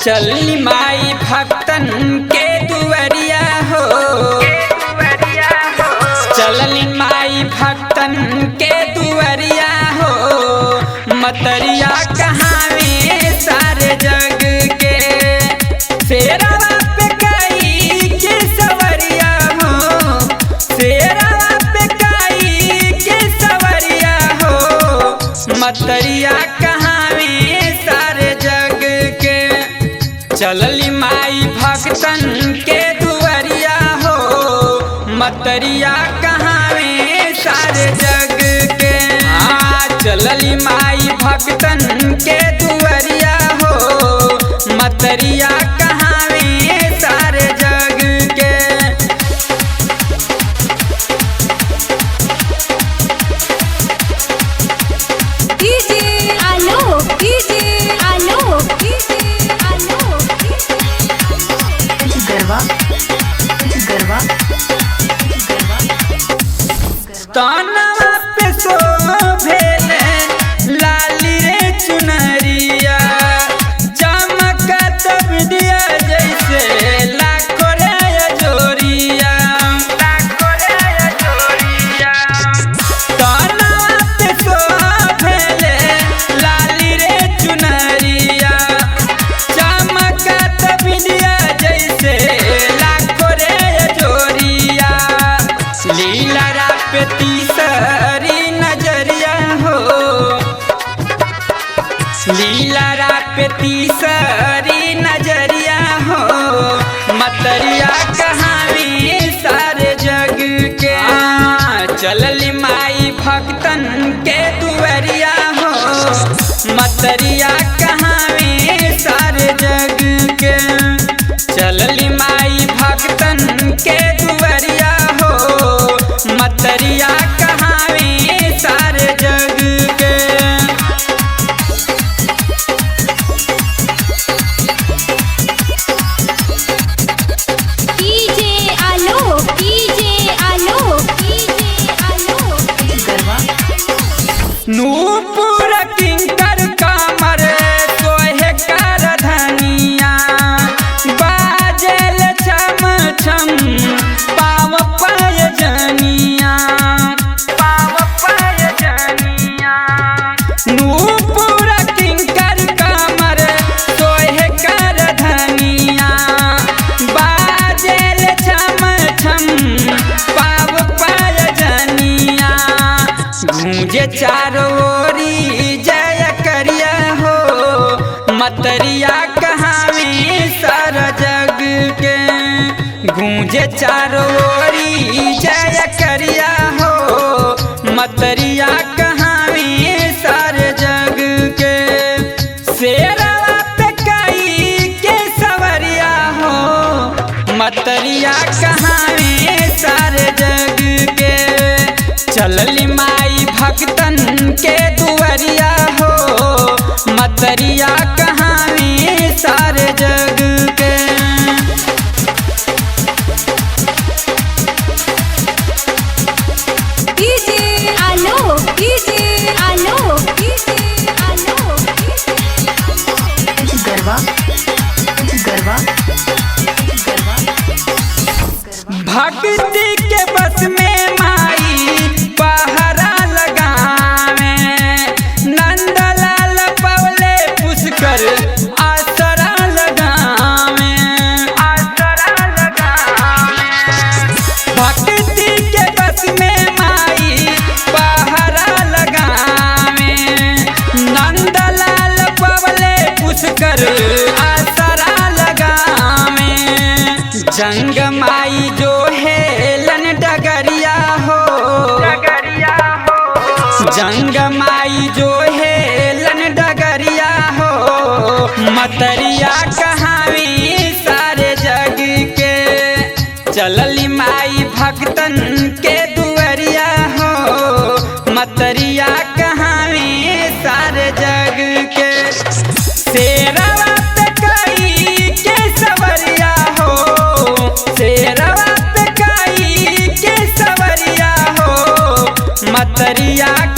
चलनी माई भक्तन के दुवरिया हो, चलनी माई भक्तन के दुवरिया हो। मतरिया कहावे सारे जग के, शेरा पे कई के सवरिया हो, शेरा पे कई के सवरिया हो। मतरिया कहावे सारे जग के, चलली माई भक्तन के दुवरिया हो। मतरिया कहावे सारे जग के, चलली माई भक्तन के दुवरिया हो। मतरिया कहावे सारे जग के। तानवा पे शोभेले लाली रे चुनरिया, चमकत बिंदिया जैसे लाखों रे अजोरिया, लाखों रे अजोरिया। तानवा पे शोभेले लाली रे चुनरिया, चमकत बिंदिया जैसे लाखों रे अजोरिया। लीला पे तीसरी नजरिया हो, लीला पे तीसरी नजरिया हो। मतरिया कहावी सारे जग के, चलली माई भक्तन के दुवरिया हो। मतरिया कहावी सारे जग के, चलली माई भक्तन के दुवरिया हो। मतरिया कहावे सारे जग के। नूपुर किंकर कामर सोहे कर धनिया, बाजल छम छम पाव पाय जनिया, पाव पाय जनिया। नूपुर किंकर कामर सोहे कर धनिया, बाजल छम छम पाव पाय जनिया। गूंजे चारों ओरी जय करिया हो। मतरिया कहावे सारा जग के, गूंजे चारों ओरी जय करिया हो। मतरिया कहावे सारे जग के, शेरा पे कई के सवरिया हो। मतरिया कहावे सारे जग के, चलली माई भक्तन के दुवरिया हो। मतरिया कहावे सारे जग के। भक्ति के बस में माई पहरा लगावे, नंदलाल पवले पुष्कर आसरा लगावे, आसरा लगावे। भक्ति के बस में माई पहरा लगावे, नंदलाल पवले पुष्कर आसरा लगावे। जंग माई जो हेलन डगरिया हो, डगरिया हो। जंग माई जो हेलन डगरिया हो। मतरिया कहावी सारे जग के, चलली माई भक्तन के दुवरिया हो। मतरिया कहावी सारे जग के, शेरा पे कई के सवरिया भितरिया